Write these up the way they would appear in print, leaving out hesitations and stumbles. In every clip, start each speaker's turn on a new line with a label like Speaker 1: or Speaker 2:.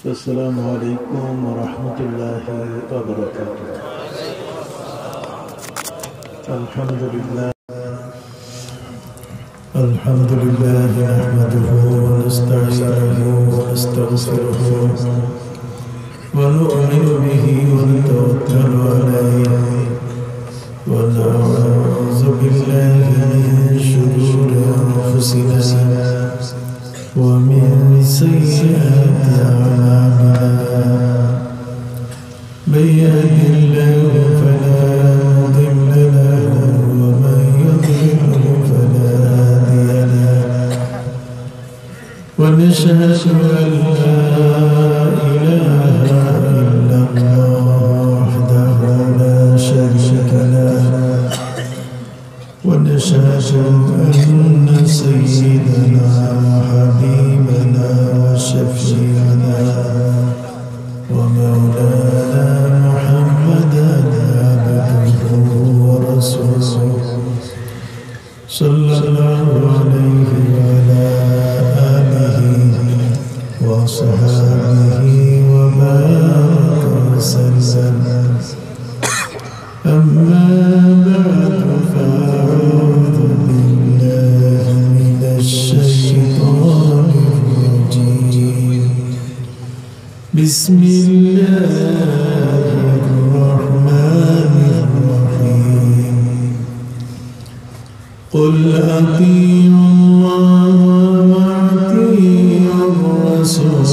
Speaker 1: السلام عليكم ورحمة الله وبركاته. الحمد لله نحمده ونستعينه ونستغفره ونؤمن به ونتوكل عليه ونعوذ بالله من شرور أنفسنا ومن سيئات أعمالنا من يهده الله فلا مضل له ومن يضلل فلا هادي له ونشهد أن لا إله إلا الله وحده لا شريك له ونشهد أن سيدنا وحبيبنا وشفيعنا ومولانا محمدا عبده ورسوله صلى الله عليه وعلى آله وصحبه وبارك وسلم. أما بعد فأعوذ بالله من الشيطان الرجيم. بسم الله الرحمن الرحيم. قل أطيعوا الله وأطيعوا الرسول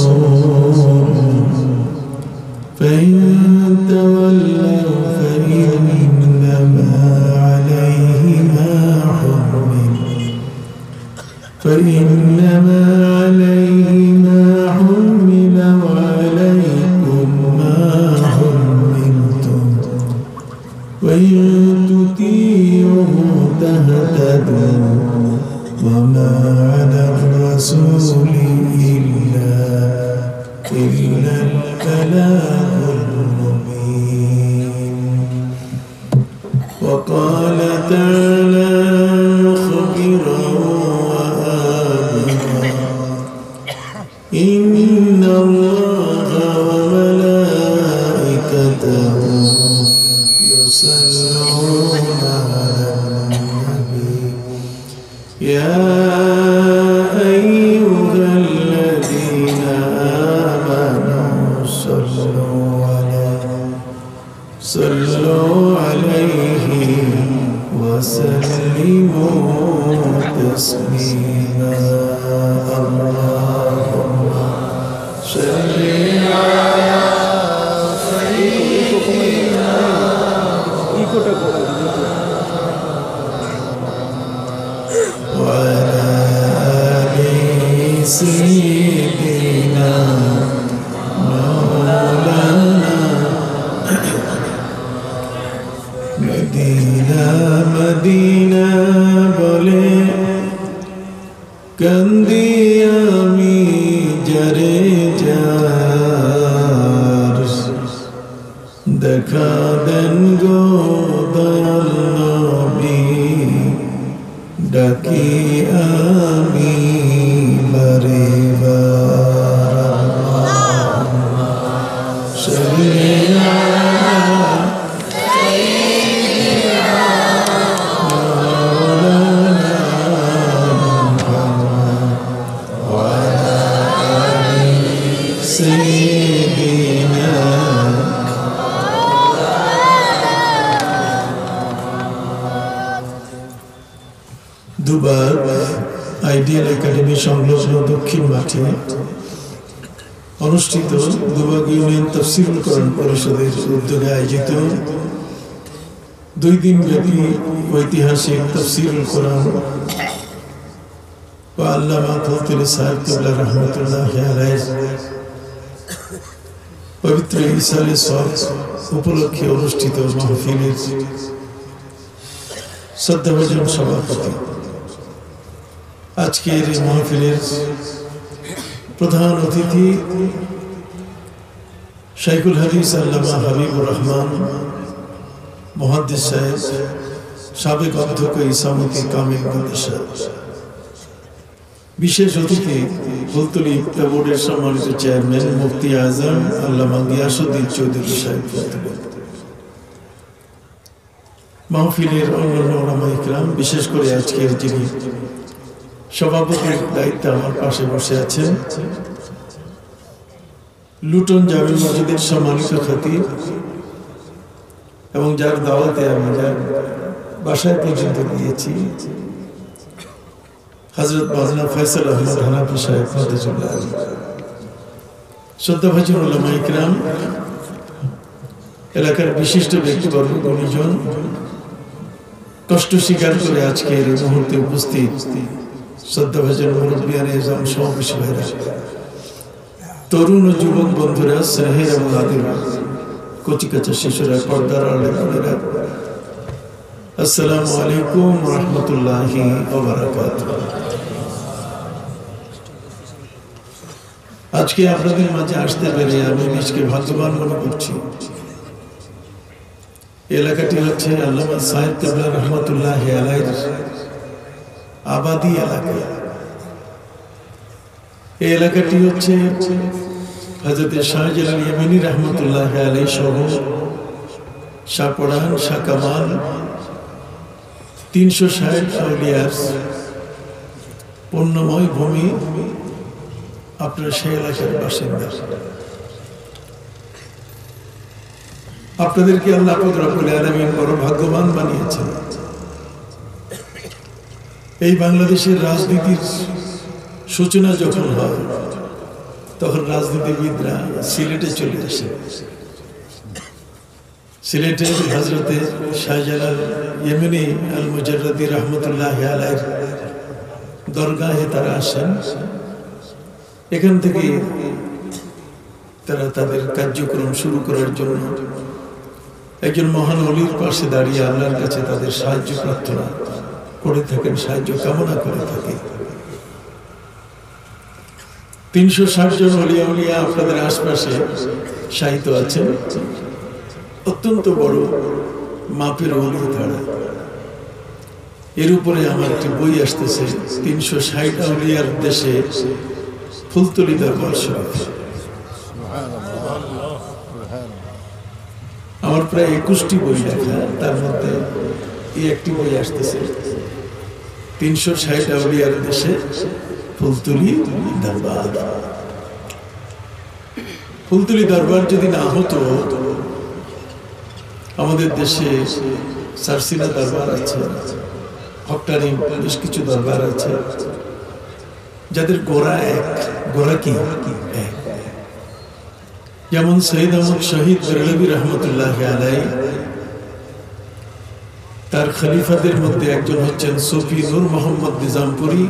Speaker 1: فإن تولوا فإنما عليه ما حمل وعليكم ما حملتم وإن تطيعوه تهتدوا وما على الرسول إلا البلاغ المبين. وقال تعالى خبرا وآمنا إن الله وملائكته يصلون على النبي يا أيها الذين آمنوا صلوا عليه وسلموا تسليما. اللهم صل على سيدنا وعلى آل سيدنا مولانا Medina বলে কান্দি আমি যারে যার দেখা দেন গো দয়াল নবী ডাকি আমি বারে বার দুবার আইডিয়াল একাডেমি সংলগ্ন দক্ষিণ মাঠে অনুষ্ঠিত দুবাগ ইউনিয়ন তাফসীরুল কোরআন পরিষদের উদ্যোগে আয়োজিত 2 দিন ব্যাপী ঐতিহাসিক তাফসীরুল কোরআন ও আল্লামা মুফতি সাহেব কিবলা রাহমাতুল্লাহি আলাইহি পবিত্র ইসালে সওয়াব উপলক্ষে অনুষ্ঠিত মাহফিলের শ্রদ্ধাভাজন সভাপতি আজকের এই মাহফিলের প্রধান অতিথি শাইখুল হাদিস আল্লামা হাবিবুর রহমান মুহাদ্দিস সাহেব সাবেক অধ্যক্ষ ইসামতি কামিল মাদ্রাসা বিশেষ অতিথি ফুলতলী ইফতা বোর্ডের সম্মানিত চেয়ারম্যান মুফতি আজম আল্লামা গিয়াসউদ্দিন চৌধুরী সাহেব, মাহফিলের অন্যান্য উলামা ইকরাম, বিশেষ করে আজকের যিনি সভাপতির দায়িত্বে আমার পাশে বসে আছেন লুটন জামে মসজিদের সম্মানিত খতিব এবং যার দাওয়াতে আমি যার বাসায় পর্যন্ত গিয়েছি হযরত মাওলানা ফয়সাল আহমদ হানাফি সাহেব, শ্রদ্ধাভাজন উলামা ইকরাম, এলাকার বিশিষ্ট ব্যক্তিবর্গ, গুণীজন, কষ্ট স্বীকার করে আজকের এই মুহূর্তে উপস্থিত শ্রদ্ধাভাজন মুরব্বিয়ান এজাম, সমাবেশ ভাইরা, তরুণ ও যুবক বন্ধুরা, স্নেহের এবং আদির কচিকাচা শিশুরা, পর্দার আলেরা, আসসালামু আলাইকুম ওয়া রাহমাতুল্লাহি ওয়া বারাকাতুহু। আজকে আপনাদের মাঝে আসতে পেরে আমি নিজকে ভাগ্যবান মনে করছি। এলাকাটি হচ্ছে আল্লামা সাহেব কিবলা রহমাতুল্লাহি আলাইহির আবাদী এলাকা। এই এলাকাটি হচ্ছে হযরত শাহজালাল ইয়ামানি রহমাতুল্লাহি আলাইহি সহ শাহপরান, শাহ কামাল 360 আউলিয়ার পূর্ণময় ভূমি। আপনারা সেই এলাকার বাসিন্দা। আপনাদেরকে আল্লাহ পাক রব্বুল আলামিন বড় ভাগ্যবান বানিয়েছেন। এই বাংলাদেশের রাজনীতির সূচনা যখন হয় তখন রাজনীতিবিদরা সিলেটে চলে আসে। সিলেটে হযরতে শাহজালাল ইয়ামানি আল মুজাররদি রহমতুল্লাহি আলাইহির দরগাহে তারা আসেন। এখান থেকে তারা তাদের কার্যক্রম শুরু করার জন্য একজন মহান ওলির পাশে দাঁড়িয়ে আল্লাহর কাছে তাদের সাহায্য প্রার্থনা করে থাকেন, সাহায্য কামনা করে থাকে। 360 জন ওলিয়া উলিয়া আপনাদের আশপাশে শায়িত আছেন। অত্যন্ত বড় মাপের ওলি তারা। এর উপরে আমার একটি বই আসতেছে 360 আউলিয়ার দেশে ফুলতলী দরবার শরীফ। আমার প্রায় 21টি বই লেখা, তার মধ্যে এই একটি বই আসতেছে 360 আউলিয়ার দেশে ফুলতলী দরবার। ফুলতলী দরবার যদি না হতো, আমাদের দেশে সারসিনা দরবার আছে, হকটারি বেশ কিছু দরবার আছে যাদের গোড়া এক। গোড়া কি এক? যেমন সৈয়দ আহমদ শহীদ বেরলভী রহমতুল্লাহি আলাইহি, তার খলিফাদের মধ্যে একজন হচ্ছেন সুফি নূর মোহাম্মদ নিজামপুরী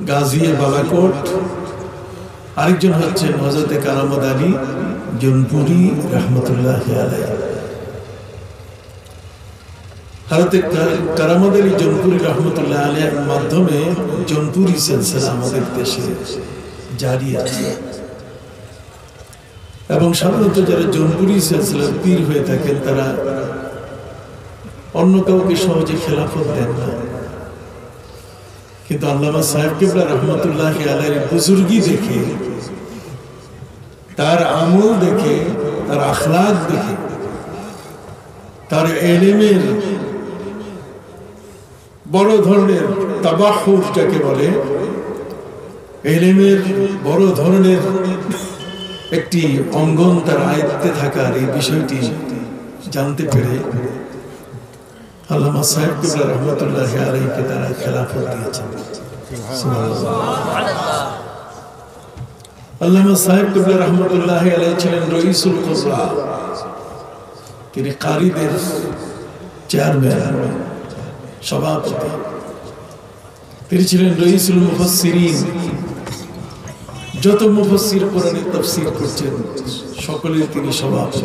Speaker 1: গাজী বালাকোট, আরেকজন হচ্ছেন হযরতে কারামত আলী জৌনপুরী রহমতুল্লাহি আলাইহি। হযরতে কারামত আলী জৌনপুরী রহমতুল্লাহি আলাইহির মাধ্যমে জৌনপুরী সিলসিলা আমাদের দেশে জারি আছে। এবং সাধারণত যারা জৌনপুরী সিলসিলার পীর হয়ে থাকেন তারা অন্য কাউকে সহজে খেলাফত দেন না। কিন্তু আল্লামা সাহেব কিবলা রহমতুল্লাহি আলাইহির বুজুর্গি দেখে, তার আমল দেখে, তার আখলাক দেখে, তার ইলমের বড় ধরনের তাবাহুর যাকে বলে, ইলমের বড় ধরনের একটি অঙ্গন তার আয়ত্তে থাকার এই বিষয়টি জানতে পেরে আল্লামা সাহেব কিবলা রহমতুল্লাহি আলাইহিকে তারা খেলাফত দিয়েছেন। আল্লামা সাহেব কিবলা রহমতুল্লাহি আলাইহি ছিলেন রইসুল কুররা, তিনি কারীদের চেয়ারম্যান, সভাপতি। তিনি ছিলেন রইসুল মুফাসসিরিন, যত মুফাসসির কোরআনের তাফসীর করছেন সকলের তিনি সভাপতি।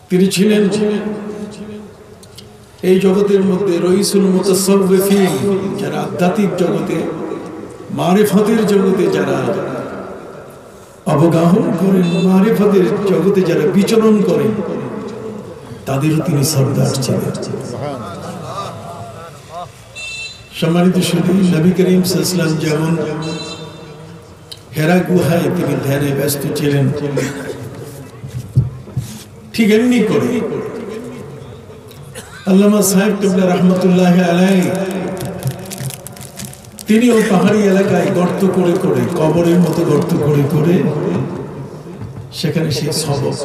Speaker 1: তিনি ছিলেন এই জগতের মধ্যে রইসুল মুতাসাউফিন, যারা আধ্যাত্মিক জগতে, মারিফতের জগতে যারা অবগাহন করেন, মারিফতের জগতে যারা বিচরণ করেন, তাদেরও তিনি সরদার ছিলেন। সম্মানিত শুধু নবী করিম সাল্লাল্লাহু আলাইহি ওয়াসাল্লাম যেমন হেরা গুহায় তিনি ধ্যানে ব্যস্ত ছিলেন, ঠিক এমনি করে আল্লামা সাহেব কিবলা রাহমাতুল্লাহি আলাইহি তিনিও পাহাড়ি এলাকায় গর্ত করে করে, কবরের মতো গর্ত করে করে সেখানে সেই সবক,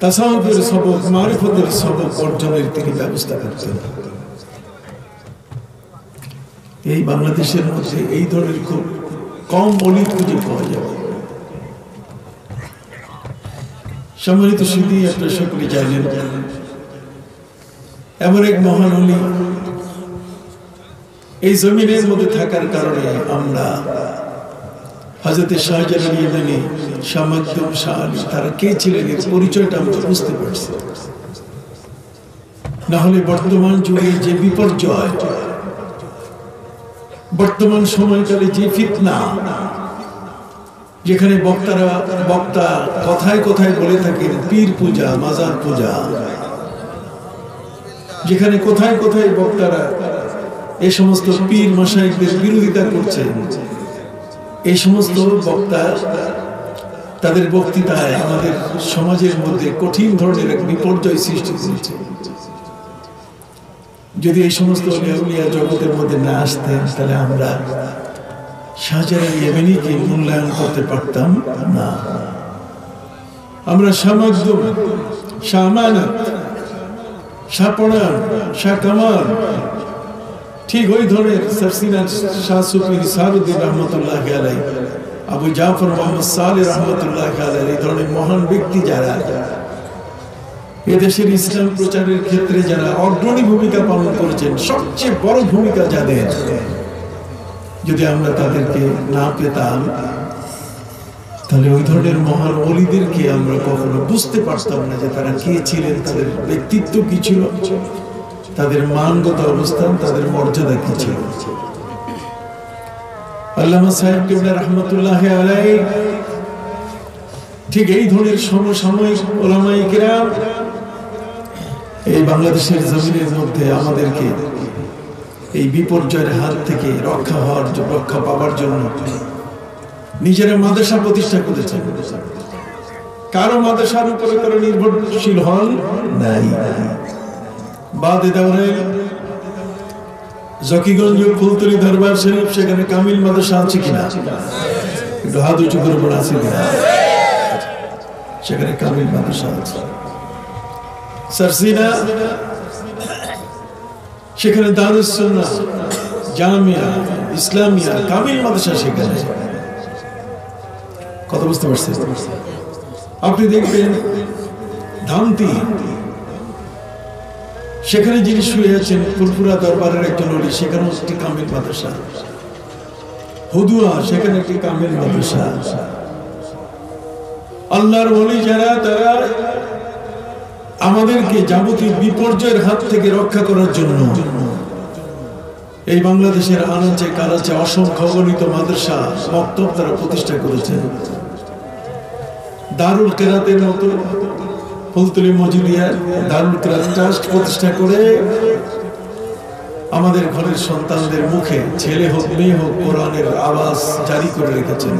Speaker 1: তাসাউফের সবক, মারিফতের সবক অর্জনের তিনি ব্যবস্থা করতেন। এই বাংলাদেশের মধ্যে এই ধরনের খুব কম অলি খুঁজে পাওয়া যাবে। সম্মানিত সুধী, আপনারা সকলে জানেন এমন এক মহান অলি এই জমিনের মধ্যে থাকার কারণে আমরা হযরত শাহজালাল ইয়েমেনি, শাহ মাকদুম, শাহ আলী তারা কে ছিলেন এর পরিচয়টা আমরা বুঝতে পারছি। না হলে বর্তমান যুগে যে বিপর্যয়, বর্তমান সময়কালে যে ফিতনা, যেখানে বক্তা কথায় কথায় বলে থাকেন পীর পূজা, মাজার পূজা, যেখানে কোথায় কোথায় বক্তারা এই সমস্ত পীর মাশায়েখদের বিরোধিতা করছেন, এই সমস্ত বক্তা তাদের বক্তৃতায় আমাদের সমাজের মধ্যে কঠিন ধরনের এক বিপর্যয় সৃষ্টি করেছে। যদি এই সমস্ত আউলিয়া জগতের মধ্যে না আসতেন তাহলে আমরা শাহজালাল ইয়েমেনিকে মূল্যায়ন করতে পারতাম না। আমরা শাহ মাকদুম, শাহ আমানত, শাহ পরাণ, শাহ কামাল, ঠিক ওই ধরনের সারসিনা শাহ সুফি নিসারউদ্দিন রহমতুল্লাহি আলাইহি, আবু জাফর মোহাম্মদ সালেহ রহমতুল্লাহি আলাইহি, এই ধরনের মহান ব্যক্তি যারা এদেশের ইসলাম প্রচারের ক্ষেত্রে যারা অগ্রণী ভূমিকা পালন করেছেন, সবচেয়ে বড় ভূমিকা যাদের, যদি আমরা তাদেরকে না পেতাম তাহলে ওই ধরনের মহান ওলিদেরকে আমরা কখনো বুঝতে পারতাম না যে তারা কে ছিলেন, তাদের ব্যক্তিত্ব কি ছিল, তাদের মানগত অবস্থান, তাদের মর্যাদা কি ছিল। আল্লামা সাহেব কিবলা রাহমাতুল্লাহি আলাইহি ঠিক এই ধরনের সমসাময়িক উলামায়ে কিরাম এই বাংলাদেশের জমিনের মধ্যে আমাদেরকে এই বিপর্যয়ের হাত থেকে রক্ষা পাওয়ার জন্য নিজেরা মাদ্রাসা প্রতিষ্ঠা করেছেন। কারো মাদ্রাসার উপরে তারা নির্ভরশীল হন নাই। বাদে দাওরে জকিগঞ্জ, ফুলতলি দরবার শরীফ, সেখানে কামিল মাদ্রাসা আছে কিনা? একটু হাত উঁচু করে বলা আছে কিনা? সেখানে কামিল মাদ্রাসা আছে। সারসিনা, সেখানে দারুস সুন্নাহ, জামিয়া ইসলামিয়া, কামিল মাদ্রাসা সেখানে। কথা বুঝতে পারছেন? আপনি দেখবেন ধামতি, সেখানে যিনি শুয়ে আছেন ফুরফুরা দরবারের একজন ওলি, সেখানে একটি কামিল মাদ্রাসা। হুদুয়া, সেখানে একটি কামিল মাদ্রাসা। আল্লাহর ওলি যারা, তারা আমাদেরকে যাবতীয় বিপর্যয়ের হাত থেকে রক্ষা করার জন্য এই বাংলাদেশের আনাচে কানাচে অসংখ্য গণিত মাদ্রাসা, মক্তব তারা প্রতিষ্ঠা করেছেন। দারুল কেরাতের মতো ফুলতলি মজুরিয়া দারুল কেরাত ট্রাস্ট প্রতিষ্ঠা করে আমাদের ঘরের সন্তানদের মুখে, ছেলে হোক মেয়ে হোক, কোরআনের আওয়াজ জারি করে রেখেছেন।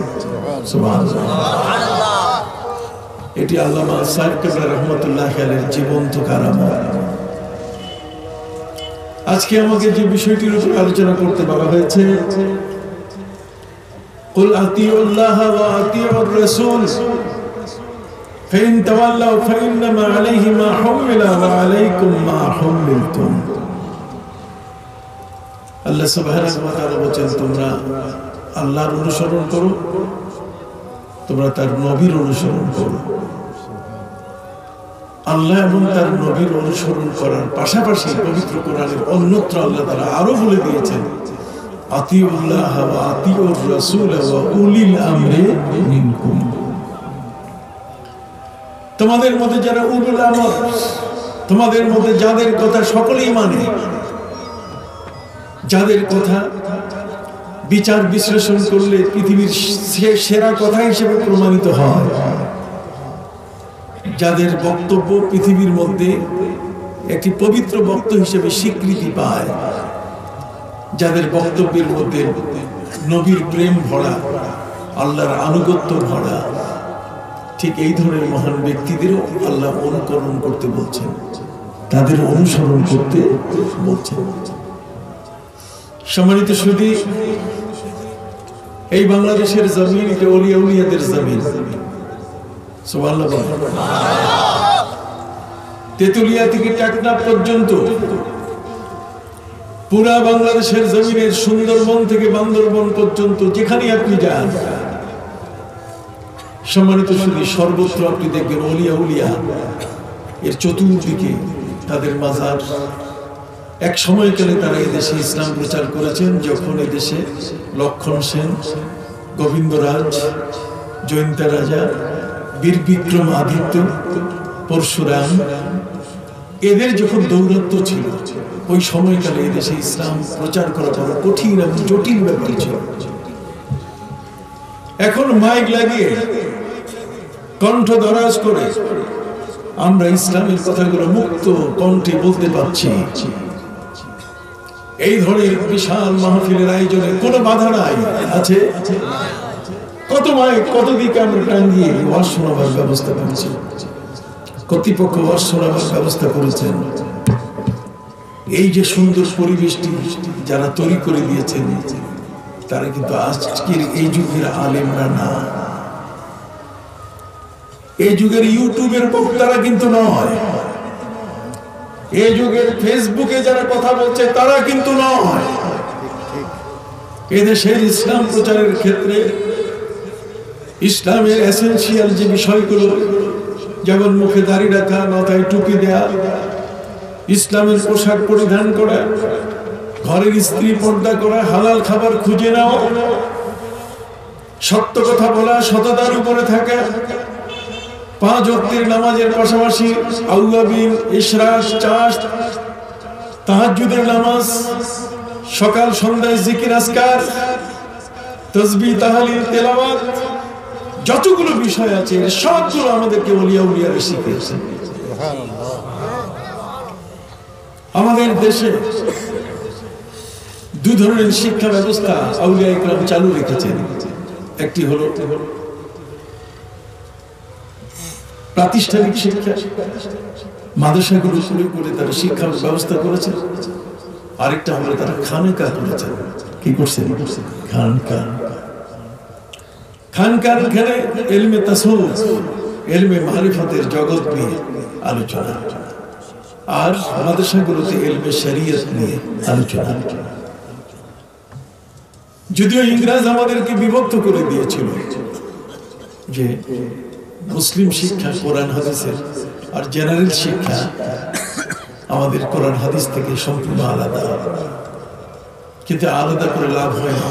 Speaker 1: সুবহানাল্লাহ। এটি আল্লামা সাহেব কিবলা রাহমাতুল্লাহি আলাইহির জীবন্ত কারামত। আজকে আমাকে যে বিষয়টির উপর আলোচনা করতে বলা হয়েছে, কুল আতিউল্লাহ ওয়া আতিউর রাসূল ফাইন তাওয়াল্লাউ ফাইন্নামা আলাইহি মা হুমিলা ওয়া আলাইকুম মা হুমিলতুম। আল্লাহ সুবহানাহু ওয়া তাআলা বলেন, তোমরা আল্লাহর অনুসরণ করো, তোমরা তার নবীর অনুসরণ করো। আল্লাহ এবং তার নবীর অনুসরণ করার পাশাপাশি পবিত্র কোরআনের অন্যত্র আল্লাহ তাআলা আরো বলে দিয়েছেন, আতিউল্লাহ ওয়া আতিউর রাসূল ওয়া উলিল আমরি মিনকুম। তোমাদের মধ্যে যারা উলুল আমর, তোমাদের মধ্যে যাদের কথা সকলেই মানে, যাদের কথা বিচার বিশ্লেষণ করলে পৃথিবীর সেরা কথা হিসেবে প্রমাণিত হয়, যাদের বক্তব্য পৃথিবীর মধ্যে একটি পবিত্র বক্তব্য হিসেবে স্বীকৃতি পায়, যাদের বক্তব্যের মধ্যে নবীর প্রেম ভরা, আল্লাহর আনুগত্য ভরা, ঠিক এই ধরনের মহান ব্যক্তিদেরও আল্লাহ অনুকরণ করতে বলছেন, তাদের অনুসরণ করতে বলছেন। সম্মানিত সুধী, এই বাংলাদেশের জমিন এটা ওলিয়া উলিয়াদের জমিন। সুবহানাল্লাহ। তেতুলিয়া থেকে টাকনা পর্যন্ত পুরা বাংলাদেশের জমিনের সুন্দরবন থেকে বান্দরবন পর্যন্ত যেখানে আপনি যান, সম্মানিত সুধী, সর্বত্র আপনি দেখবেন ওলিয়া উলিয়া এর চতুর্দিকে তাদের মাজার। এক সময়কালে তারা এদেশে ইসলাম প্রচার করেছেন, যখন এদেশে লক্ষণ সেন, গোবিন্দরাজ, জয়ন্তা রাজা, বীর বিক্রম আদিত্য, পরশুরাম, এদের যখন দৌরত্ব ছিল, ওই সময়কালে এদেশে ইসলাম প্রচার করা বড় কঠিন এবং জটিল ব্যাপার ছিল। এখন মাইক লাগিয়ে কণ্ঠ দরাজ করে আমরা ইসলামের কথাগুলো মুক্ত কণ্ঠে বলতে পারছি। এই ধরনের বিশাল মাহফিলের আয়োজনে কোনো বাধা নাই, আছে? কত মাইক, কত দিকে আমরা টাঙ্গিয়ে ওয়াজ শোনাবার ব্যবস্থা করেছি, কর্তৃপক্ষ ওয়াজ শোনাবার ব্যবস্থা করেছেন। এই যে সুন্দর পরিবেশটি যারা তৈরি করে দিয়েছেন, তারা কিন্তু আজকের এই যুগের আলেমরা না, এই যুগের ইউটিউবের বক্তারা কিন্তু নয়, এই যুগের ফেসবুকে যারা কথা বলছে তারা কিন্তু নয়। এদেশের ইসলাম প্রচারের ক্ষেত্রে ইসলামের এসেনশিয়াল যে বিষয়গুলো, যেমন মুখে দাড়ি রাখা, মাথায় টুপি দেয়া, ইসলামের পোশাক পরিধান করা, ঘরের স্ত্রী পর্দা করা, হালাল খাবার খুঁজে নেওয়া, সত্য কথা বলা, সততার উপরে থাকা, 5 ওয়াক্তের নামাজের পাশাপাশি আউয়াবিন, ইশরাক, চাষ, তাহাজ্জুদের নামাজ, সকাল সন্ধ্যায় জিকির আজকার, তাসবিহ, তাহলিল, তেলাওয়াত, যতগুলো বিষয় আছে সবগুলো আমাদেরকে ওলিয়া উলিয়ারা শিখিয়েছে। আমাদের দেশে 2 ধরনের শিক্ষা ব্যবস্থা আউলিয়া ইকরাম চালু রেখেছেন। একটি হলো প্রাতিষ্ঠানিক শিক্ষা, মাদ্রাসাগুলো শুরু করে তারা শিক্ষা ব্যবস্থা করেছে। আরেকটা হলো তারা খানকা করেছেন। কি করছেন? খানকা। খানকার এখানে ইলমে তাসাউফ, ইলমে মারিফাতের জগৎ নিয়ে আলোচনা, আর মাদ্রাসাগুলোতে ইলমে শরীয়ত নিয়ে আলোচনা। যদিও ইংরেজ আমাদেরকে বিভক্ত করে দিয়েছিল যে মুসলিম শিক্ষা কোরআন হাদিসের আর জেনারেল শিক্ষা আমাদের কোরআন হাদিস থেকে সম্পূর্ণ আলাদা, কিন্তু আলাদা করে লাভ হয় না।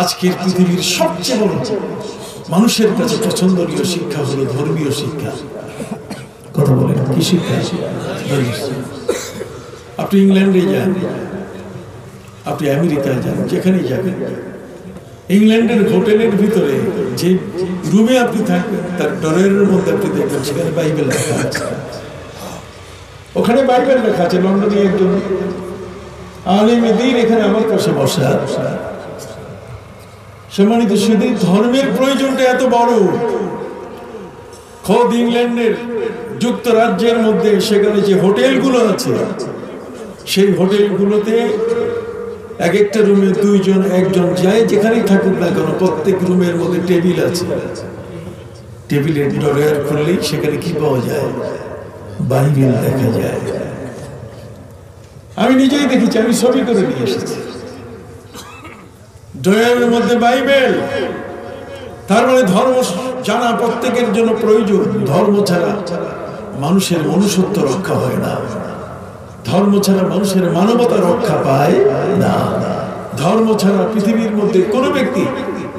Speaker 1: আজকের পৃথিবীর সবচেয়ে বড় মানুষের কাছে পছন্দনীয় শিক্ষা হলো ধর্মীয় শিক্ষা। কথা বলেন, কি শিক্ষা? আপনি ইংল্যান্ডে যান, আপনি আমেরিকায় যান, যেখানেই যাবেন, ইংল্যান্ডের হোটেলের ভিতরে যে রুমে আপনি থাকবেন তার ড্রয়ারের মধ্যে আপনি দেখবেন সেখানে বাইবেল লেখা আছে। ওখানে বাইবেল লেখা আছে। লন্ডনে একজন আলেম দ্বীন এখানে আমার পাশে বসা। সম্মানিত সুধী, ধর্মের প্রয়োজনটা এত বড়, খোদ ইংল্যান্ডের যুক্তরাজ্যের মধ্যে সেখানে যে হোটেলগুলো আছে, সেই হোটেলগুলোতে এক একটা রুমে 2 জন 1 জন যায়, যেখানেই থাকুক না কেন, প্রত্যেক রুমের মধ্যে টেবিল আছে। টেবিলের ড্রয়ার খুললেই সেখানে কি পাওয়া যায়? বাইবেল দেখা যায়। আমি নিজেই দেখেছি, আমি ছবি করে নিয়ে এসেছি। ড্রয়ারের মধ্যে বাইবেল। তার মানে ধর্ম জানা প্রত্যেকের জন্য প্রয়োজন। ধর্ম ছাড়া মানুষের মনুষ্যত্ব রক্ষা হয় না, ধর্ম ছাড়া মানুষের মানবতা রক্ষা পায় না। ধর্ম ছাড়া পৃথিবীর মধ্যে কোনো ব্যক্তি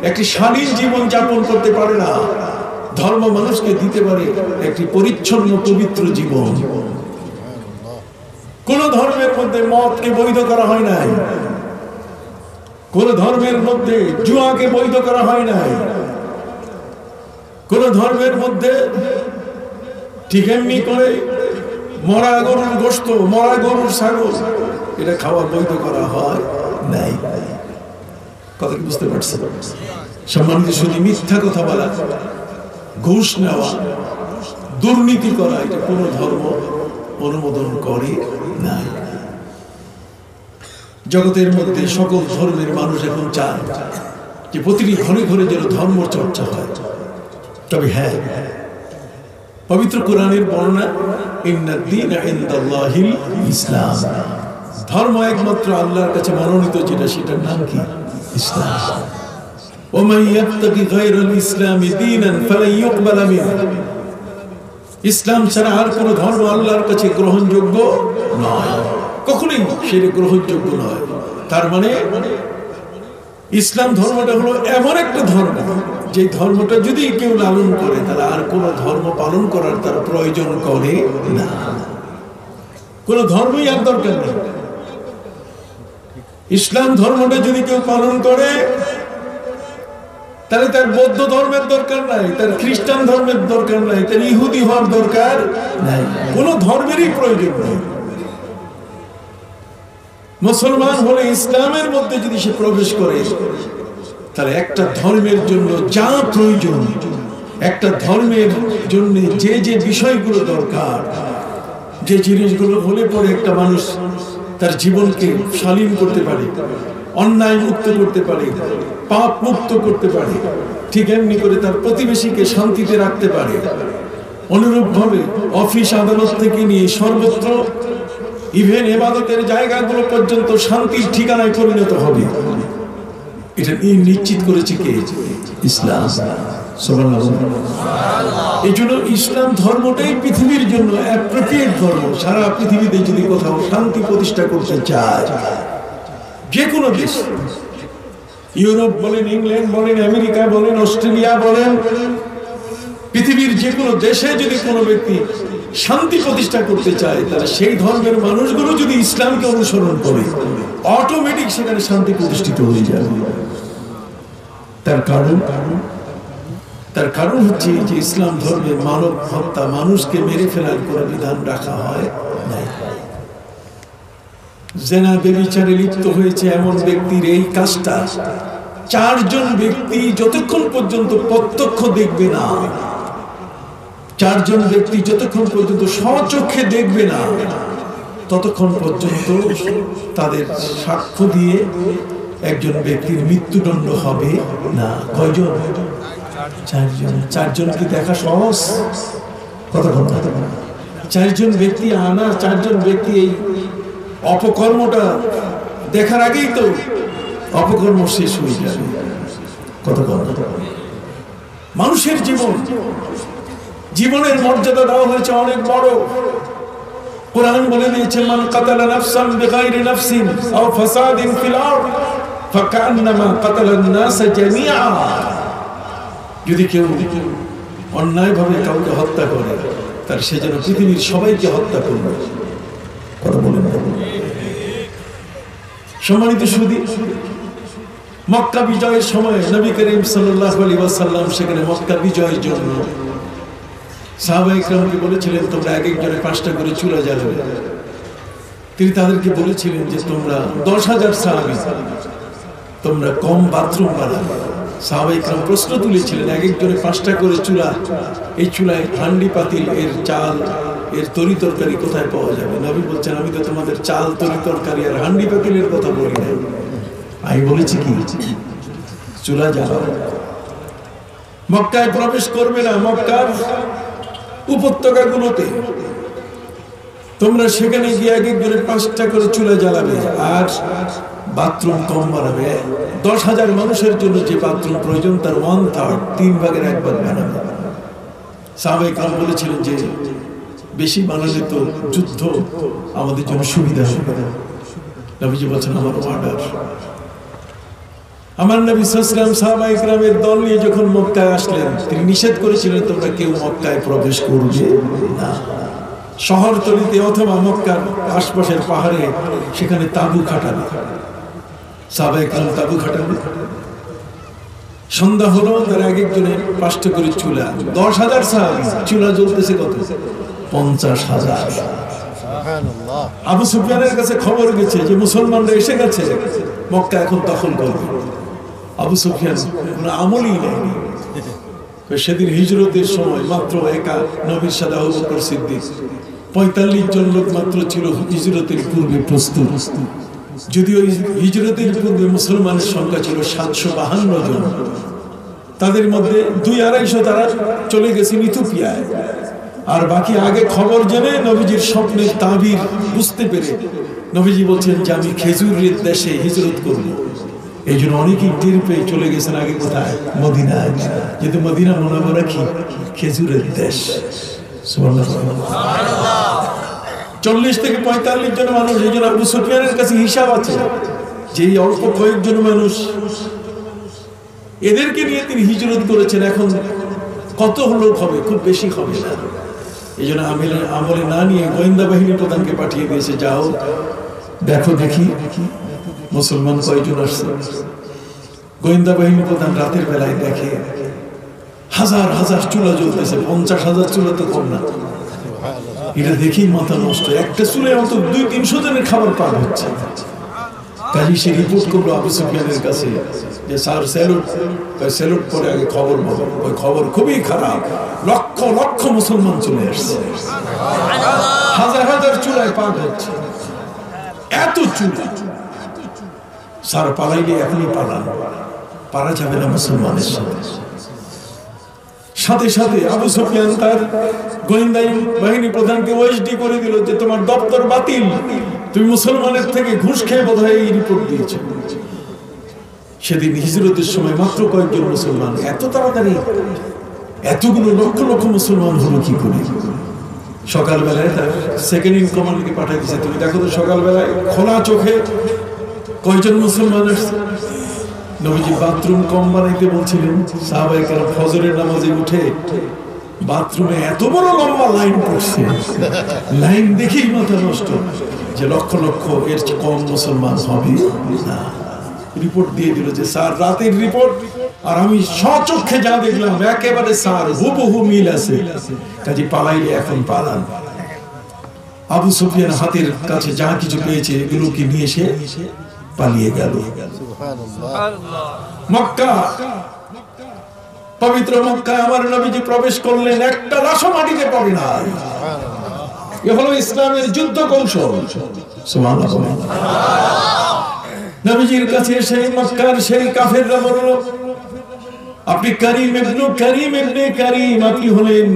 Speaker 1: একটি স্বাধীন জীবন যাপন করতে পারে না। ধর্ম মানুষকে দিতে পারে একটি পরিচ্ছন্ন পবিত্র জীবন। কোন ধর্মের মধ্যে মদকে বৈধ করা হয় নাই, কোন ধর্মের মধ্যে জুয়াকে বৈধ করা হয় নাই, কোন ধর্মের মধ্যে ঠিক এমনি করে মরা গরুর গোশত, মরা গরুর ছাগল এটা খাওয়া বৈধ করা হয় নাই। কথা কি বুঝতে পারছেন? সম্মানিত শুধু মিথ্যা কথা বলা, ঘুষ নেওয়া, দুর্নীতি করা, এটা কোন ধর্ম অনুমোদন করে নাই। জগতের মধ্যে সকল ধর্মের মানুষ এখন চান যে প্রতিটি ঘরে ঘরে যেন ধর্ম চর্চা হয়। তবে হ্যাঁ, পবিত্র কোরআনের বর্ণনা, ইন্নাদ-দীনা ইনদাল্লাহিল ইসলাম, ধর্ম একমাত্র আল্লাহর কাছে মনোনীত যেটা, সেটার নাম কি? ইসলাম। ওয়া মান ইয়াবতাগি গায়রাল ইসলামি দীনান ফালান ইউকবালা মিনহু, ইসলাম ছাড়া আর কোন ধর্ম আল্লাহর কাছে গ্রহণযোগ্য নয়, কখনোই সেটা গ্রহণযোগ্য নয়। তার মানে ইসলাম ধর্মটা হলো এমন একটা ধর্ম, যে ধর্মটা যদি কেউ লালন করে তাহলে আর কোন ধর্ম পালন করার তার প্রয়োজন করে না, কোন ধর্মই আর দরকার নেই। ইসলাম ধর্মটা যদি কেউ পালন করে তাহলে তার বৌদ্ধ ধর্মের দরকার নাই, তার খ্রিস্টান ধর্মের দরকার নাই, তার ইহুদি হওয়ার দরকার নাই, কোন ধর্মেরই প্রয়োজন নেই। মুসলমান হলে ইসলামের মধ্যে যদি সে প্রবেশ করে তাহলে একটা ধর্মের জন্য যা প্রয়োজন, একটা ধর্মের জন্য যে যে বিষয়গুলো দরকার, যে জিনিসগুলো হলে পরে একটা মানুষ তার জীবনকে শালীন করতে পারে, অন্যায় মুক্ত করতে পারে, পাপ মুক্ত করতে পারে, ঠিক এমনি করে তার প্রতিবেশীকে শান্তিতে রাখতে পারে। অনুরূপভাবে অফিস আদালত থেকে নিয়ে সর্বত্র, ইভেন ইবাদতের জায়গাগুলো পর্যন্ত শান্তির ঠিকানায় পরিণত হবে, এটা নিশ্চিত করেছে কে? ইসলাম। এই জন্য ইসলাম ধর্মটাই পৃথিবীর জন্য অ্যাপ্রোপ্রিয়েট ধর্ম। সারা পৃথিবীতে যদি কোথাও শান্তি প্রতিষ্ঠা করতে চায়, যে কোনো দেশ, ইউরোপ বলেন, ইংল্যান্ড বলেন, আমেরিকা বলেন, অস্ট্রেলিয়া বলেন, পৃথিবীর যে কোনো দেশে যদি কোনো ব্যক্তি শান্তি প্রতিষ্ঠা করতে চায়, তাহলে সেই ধর্মের মানুষগুলো যদি ইসলামকে অনুসরণ করে অটোমেটিক সেখানে শান্তি প্রতিষ্ঠিত হয়ে যাবে। তার কারণ হচ্ছে যে ইসলাম ধর্মে মানব হত্যা, মানুষকে মেরে ফেলার কোনো বিধান রাখা হয় নাই। জেনা ব্যভিচারে লিপ্ত হয়েছে এমন ব্যক্তির এই কাজটা 4 জন ব্যক্তি যতক্ষণ পর্যন্ত প্রত্যক্ষ দেখবে না, 4 জন ব্যক্তি যতক্ষণ পর্যন্ত স্বচক্ষে দেখবে না, ততক্ষণ পর্যন্ত তাদের সাক্ষ্য দিয়ে একজন ব্যক্তির মৃত্যুদণ্ড হবে না। কয়জন? 4 জন। 4 জন কি দেখা সহজ? কতক্ষণ? 4 জন ব্যক্তি আনা, 4 জন ব্যক্তি এই অপকর্মটা দেখার আগেই তো অপকর্ম শেষ হয়ে যাবে। কতক্ষণ? মানুষের জীবনের মর্যাদা দেওয়া হয়েছে অনেক বড়। কোরআন বলে দিয়েছে, মান কাতালা নাফসান বিগাইরি নাফসিন আও ফাসাদিন ফিল আরদ ফাকান্নামা কাতালান নাস জামিআ। যদি কেউ অন্যায়ভাবে কাউকে হত্যা করে, তার সে যেন পৃথিবীর সবাইকে হত্যা করবে। কথা বলেন না? সম্মানিত সুধী, মক্কা বিজয়ের সময় নবী করিম সাল্লাল্লাহু আলাইহি ওয়াসাল্লাম সেখানে মক্কা বিজয়ের জন্য সাহাবায়ে কেরামকে বলেছিলেন, তোমরা এক একজনে 5টা করে চুলা জ্বালাবে। তিনি তাদেরকে বলেছিলেন যে তোমরা 10,000 সাহাবী, তোমরা কম বাথরুম বানাবে। সাহাবায়ে কেরাম প্রশ্ন তুলেছিলেন, এক একজনে 5টা করে চুলা, এই চুলায় হান্ডি পাতিল, এর চাল, এর তরি তরকারি কোথায় পাওয়া যাবে? নবী বলছেন, আমি তো তোমাদের চাল, তরি তরকারি আর হান্ডি পাতিলের কথা বলি নাই, আমি বলেছি কি চুলা জ্বালাও। মক্কায় প্রবেশ করবে না, মক্কার উপত্যকাগুলোতে তোমরা সেখানে গিয়ে এক একজনে 5টা করে চুলা জ্বালাবে আর বাথরুম কম বানাবে। 10,000 মানুষের জন্য যে বাথরুম প্রয়োজন তার 1/3, 3 ভাগের 1 ভাগ বানাবে। সাহাবায়ে কেরাম বলেছিলেন যে বেশি বানালে তো যুদ্ধ আমাদের জন্য সুবিধা হবে। নবীজি বলছেন, আমার অর্ডার। আমার নবী সাল্লাল্লাহু আলাইহি ওয়াসাল্লাম সাহাবায়ে কেরামের দল নিয়ে যখন মক্কায় আসলেন, তিনি নিষেধ করেছিলেন, তোমরা কেউ মক্কায় প্রবেশ করবে না। শহরতলিতে অথবা মক্কার আশপাশের পাহাড়ে সেখানে তাঁবু খাটাবে। সাহাবায়ে কেরাম তাঁবু খাটাবে। সন্ধ্যা হলো, তার এক একজনে 5টা করে চুলা, 10,000 সাহাবী, চুলা জ্বলতেছে কত? 50,000। আবু সুফিয়ানের কাছে খবর গেছে যে মুসলমানরা এসে গেছে। মক্কা এখন দখল করবে। আবু সুফিয়ান কোনো আমলই নেয়নি। সেদিন হিজরতের সময় মাত্র একা নবীর সাথে আবু বকর সিদ্দিক, 45 জন লোক মাত্র ছিল হিজরতের পূর্বে প্রস্তুত। যদিও হিজরতের পূর্বে মুসলমানের সংখ্যা ছিল 752 জন, তাদের মধ্যে 200-250 তারা চলে গেছেন ইথিওপিয়ায়, আর বাকি আগে খবর জেনে নবীজির স্বপ্নের তাবির বুঝতে পেরে নবীজি বলছেন যে আমি খেজুরের দেশে হিজরত করব। এই জন্য অনেকেই টের পেয়ে চলে গেছেন আগে কোথায়, মদিনায়, যেহেতু মদিনা মুনাওয়ারা কি খেজুরের দেশ। সুবহানাল্লাহ। 40 থেকে 45 জন মানুষ। এই জন্য আবু সুফিয়ানের কাছে হিসাব আছে যে এই অল্প কয়েকজন মানুষ, এদেরকে নিয়ে তিনি হিজরত করেছেন। এখন কত লোক হবে, খুব বেশি হবে না। এই জন্য আমলে না নিয়ে গোয়েন্দা বাহিনী প্রধানকে পাঠিয়ে দিয়েছে, যাও দেখো দেখি মুসলমান কয়জন আসছে। গোয়েন্দা বাহিনী প্রধান রাতের বেলায় দেখে হাজার হাজার চুলা জ্বলতেছে, 50,000 চুলা তো কম না। এটা দেখেই মাথা নষ্ট, একটা চুলে অন্তত 200-300 জনের খাবার পার হচ্ছে। কাজী সে রিপোর্ট করলো আবু সুফিয়ানের কাছে যে স্যার স্যালুট পরে আগে খবর পাবো। ওই খবর খুবই খারাপ, লক্ষ লক্ষ মুসলমান চলে আসছে, হাজার হাজার চুলায় পার হচ্ছে, এত চুলা। স্যার পালাইলে এখনই পালান, পারা যাবে না মুসলমানের সাথে। সাথে সাথে আবু সুফিয়ান তার গোয়েন্দা বাহিনী প্রধানকে ওএসডি করে দিল যে তোমার দপ্তর বাতিল, তুমি মুসলমানের থেকে ঘুষ খেয়ে বোধহয় এই রিপোর্ট দিয়েছো। সেদিন হিজরতের সময় মাত্র কয়েকজন মুসলমান, এত তাড়াতাড়ি এতগুলো লক্ষ লক্ষ মুসলমান হলো কি করে? সকালবেলায় তার সেকেন্ড ইন কমান্ডকে পাঠিয়ে দিয়েছে, তুমি দেখো তো সকালবেলায় খোলা চোখে কয়জন মুসলমান আসছে। নবীজি বাথরুম কম বানাইতে বলছিলেন, সাহাবায়ে কেরাম ফজরের নামাজে উঠে বাথরুমে এত বড় লম্বা লাইন পড়ছে, লাইন দেখেই মাথা নষ্ট যে লক্ষ লক্ষ এর কম মুসলমান হবে না। রিপোর্ট দিয়ে দিল যে স্যার রাতের রিপোর্ট আর আমি স্বচক্ষে যা দেখলাম একেবারে স্যার হুবহু মিল আছে, কাজে পালাইলে এখন পালান। আবু সুফিয়ান হাতের কাছে যা কিছু পেয়েছে এগুলোকে নিয়ে এসে পালিয়ে গেল। মক্কা, পবিত্র মক্কায় আমার নবীজি প্রবেশ করলেন, একটা লাশও মাটিতে পড়ে না। এ হলো ইসলামের যুদ্ধ কৌশল। সুবহানাল্লাহ। নবীজির কাছে সেই মক্কার সেই কাফেররা বলল, আপনি কারীম ইবনে কারীম, আপনি হলেন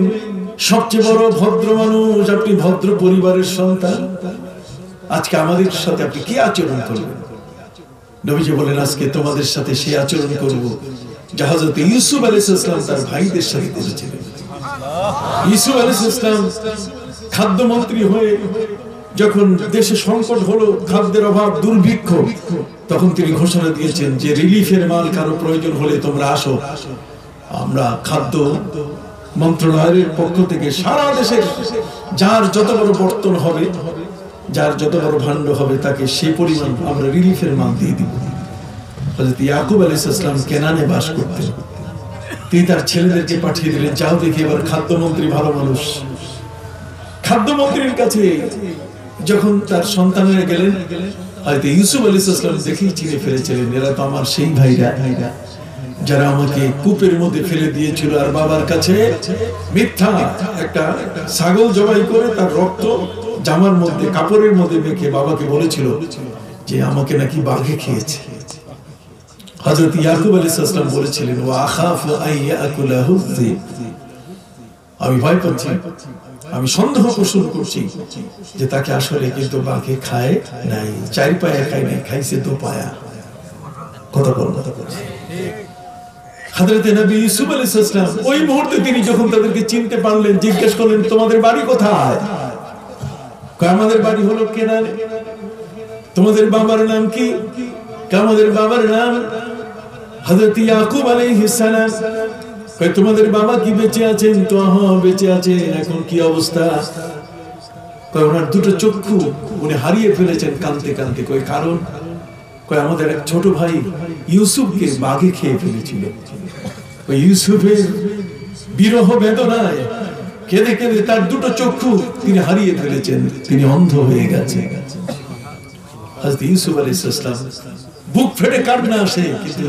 Speaker 1: সবচেয়ে বড় ভদ্র মানুষ, আপনি ভদ্র পরিবারের সন্তান, আজকে আমাদের সাথে আপনি কি আচরণ করবেন? নবীজি বলেন, আজকে তোমাদের সাথে সেই আচরণ করব যা হযরত ইউসুফ আলাইহিস সালাম তার ভাইদের সাথে করেছিলেন। ইউসুফ আলাইহিস সালাম খাদ্যমন্ত্রী হয়ে যখন দেশে সংকট হলো, খাদ্যের অভাব, দুর্ভিক্ষ, তখন তিনি ঘোষণা দিয়েছেন যে রিলিফের মাল কারো প্রয়োজন হলে তোমরা আসো। আমরা খাদ্য মন্ত্রণালয়ের পক্ষ থেকে সারা দেশের যার যত বড় বর্তন হবে, যার যত বড় ভাণ্ড হবে, তাকে সেই পরিমাণ আমরা রিলিফের মাল দিয়ে দিব। হযরত ইয়াকুব আলাইহিস সালাম কেনানে বাস করতেন, তিনি তার ছেলেদেরকে পাঠিয়ে দিলেন, যাও দেখি এবার খাদ্যমন্ত্রী ভালো মানুষ। খাদ্যমন্ত্রীর কাছে যখন তার সন্তানেরা গেলেন, হয়তো ইউসুফ আলাইহিস সালাম দেখেই চিনে ফেলেছিলেন, এরা তো আমার সেই ভাইরা যারা আমাকে কূপের মধ্যে ফেলে দিয়েছিল আর বাবার কাছে মিথ্যা একটা ছাগল জবাই করে তার রক্ত জামার মধ্যে কাপড়ের মধ্যে মেখে বাবাকে বলেছিল যে আমাকে নাকি বাঘে খেয়েছে। হযরত ইয়াকুব আলাইহিস সালাম বলেছিলেন, ওয়া আখাফু আইয়াকুলাহু যিব, আমি ভয় পাচ্ছি, আমি সন্দেহ পোষণ করছি যে তাকে আসলে কিন্তু বাঘে খায় নাই, 4 পায়া খায় নাই, খাইছে 2 পায়া। কথা বল। হযরত নবী ইউসুফ আলাইহিস সালাম ওই মুহূর্তে তিনি যখন তাদেরকে চিনতে পারলেন, জিজ্ঞেস করলেন, তোমাদের বাড়ি কোথায়? আমাদের বাড়ি হলো কেনানে। তোমাদের বাবার নাম কি? আমাদের বাবার নাম হযরত ইয়াকুব আলাইহিস সালাম। তোমাদের বাবা কি বেঁচে আছেন? তো হ্যাঁ বেঁচে আছেন। এখন কি অবস্থা? ওনার দুটো চক্ষু উনি হারিয়ে ফেলেছেন কাঁদতে কাঁদতে। কই কারণ? কই আমাদের এক ছোট ভাই ইউসুফকে বাঘে খেয়ে ফেলেছিল। ওই ইউসুফের বিরহ বেদনায় কেঁদে কেঁদে তার দুটো চক্ষু তিনি হারিয়ে ফেলেছেন, তিনি অন্ধ হয়ে গেছেন। হযরত ইউসুফ আলাইহিস সালাম বুক ফেটে কান্না আসে, কিন্তু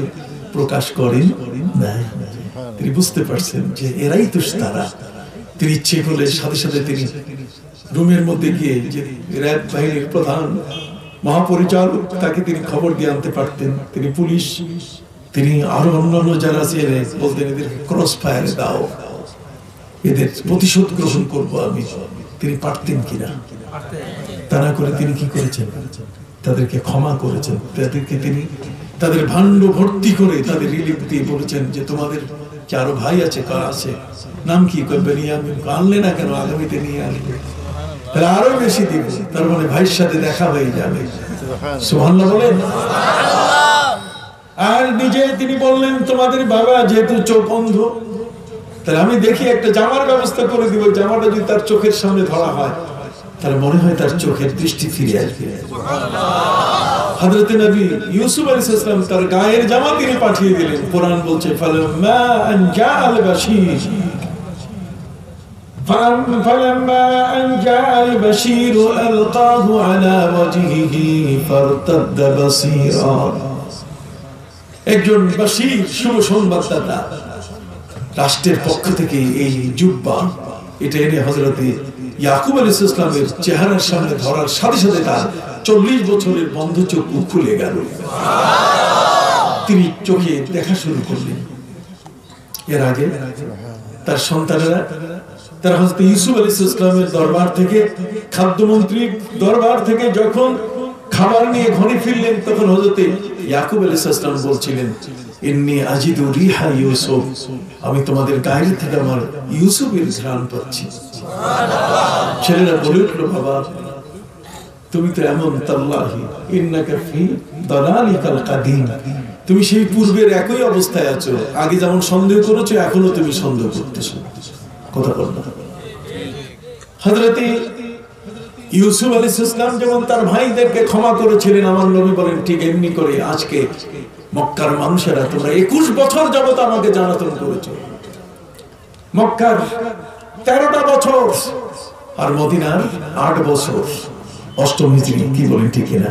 Speaker 1: প্রকাশ করেন নাই। তিনি বুঝতে পারছেন যে এরাই দুষ্টারা। তিনি ইচ্ছে করলে সাথে সাথে তিনি রুমের মধ্যে গিয়ে যে র্যাব বাহিনীর প্রধান মহাপরিচালক, তাকে তিনি খবর দিয়ে আনতে পারতেন। তিনি পুলিশ, তিনি আরো অন্যান্য যারা ছেলে বলতেন এদের ক্রস ফায়ারে দাও, এদের প্রতিশোধ গ্রহণ করবো আমি। তিনি পারতেন কিনা? তা না করে তিনি কি করেছেন? তাদেরকে ক্ষমা করেছেন। তাদেরকে তিনি তাদের ভাণ্ড ভর্তি করে তাদের রিলিফ দিয়ে বলেছেন যে তোমাদের কি আরো ভাই আছে? কার আছে? নাম কি? বেনিয়ামিন। আনলে না কেন? আগামীতে নিয়ে আসবে, তাহলে আরো বেশি দিব। তার মানে ভাইয়ের সাথে দেখা হয়ে যাবে। সুবহানাল্লাহ বলেন। আর নিজে তিনি বললেন তোমাদের বাবা যেহেতু চোখ অন্ধ, তাহলে আমি দেখি একটা জামার ব্যবস্থা করে দিব। জামাটা যদি তার চোখের সামনে ধরা হয় তাহলে মনে হয় তার চোখের দৃষ্টি ফিরে আসবে। হযরত নবী ইউসুফ আলাইহিস সালাম তার গায়ের জামা তিনি পাঠিয়ে দিলেন। কোরআন বলছে ফালাম্মা আন জাআল বাশীর فلما أن جاء البشير ألقاه على وجهه فارتد بصيرا। একজন বাশীর, শুভ সংবাদদাতা, রাষ্ট্রের পক্ষ থেকে এই জুব্বা এটা এনে হযরতে ইয়াকুব আলাইহিস সালামের চেহারার সামনে ধরার সাথে সাথে তার 40 বছরের বন্ধ চোখ খুলে গেল। তিনি চোখে দেখা শুরু করলেন। এর আগে তার সন্তানেরা তারা হযরত ইউসুফ আলাইহিস সালামের দরবার থেকে, খাদ্যমন্ত্রীর দরবার থেকে যখন খাবার নিয়ে ঘরে ফিরলেন, তখন হযরত ইয়াকুব আলাইহিস সালাম বলছিলেন ইন্নী আজিদু রিহা ইউসুফ, আমি তোমাদের গায়ের থেকে আমার ইউসুফের ঘ্রাণ পাচ্ছি। সুবহানাল্লাহ। ছেলেরা বলে উঠলো বাবা তুমি তো এমন, তাল্লাহি ইন্নাকা ফি দালালিকাল কাদিম, তুমি সেই পূর্বের একই অবস্থায় আছো। আগে যেমন সন্দেহ করেছো এখনো তুমি সন্দেহ করতেছো। কথা বল না। হযরত ইউসুফ আলাইহিস সালাম যেমন তার ভাইদেরকে ক্ষমা করেছিলেন, আমার নবী বলেন ঠিক এমনি করে আজকে মক্কার মানুষেরা তোমরা 21 বছর যাবত আমাকে জ্বালাতন করেছো। মক্কার 13টা বছর আর মদিনার 8 বছর, অষ্টম হিজরি, কি বলেন ঠিক না?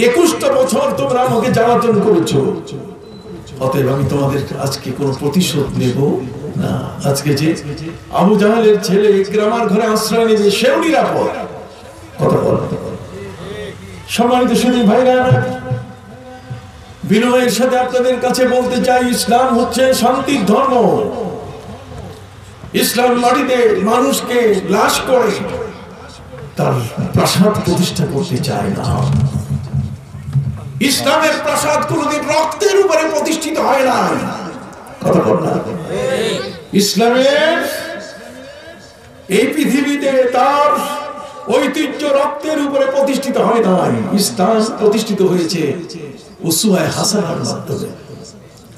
Speaker 1: 21টা বছর তোমরা আমাকে জ্বালাতন করেছো। অতএব আমি তোমাদের আজকে কোনো প্রতিশোধ নেব না। আজকে যে আবু জাহেলের ছেলে ইকরামার ঘরে আশ্রয় নেবে সেও নিরাপদ। কথা বল। সম্মানিত সুধী ভাইরা, বিনয়ের সাথে আপনাদের কাছে বলতে চাই ইসলাম হচ্ছে শান্তির ধর্ম। ইসলাম মাটিতে মানুষকে লাশ করে তার প্রাসাদ প্রতিষ্ঠা করতে চায় না। ইসলামের প্রাসাদ কোনদিন রক্তের উপরে প্রতিষ্ঠিত হয় না। কথা বল না। ইসলামের এই পৃথিবীতে তার ঐতিহ্য রক্তের উপরে প্রতিষ্ঠিত হয় না। ইসলাম প্রতিষ্ঠিত হয়েছে উসওয়ায়ে হাসানার মাধ্যমে,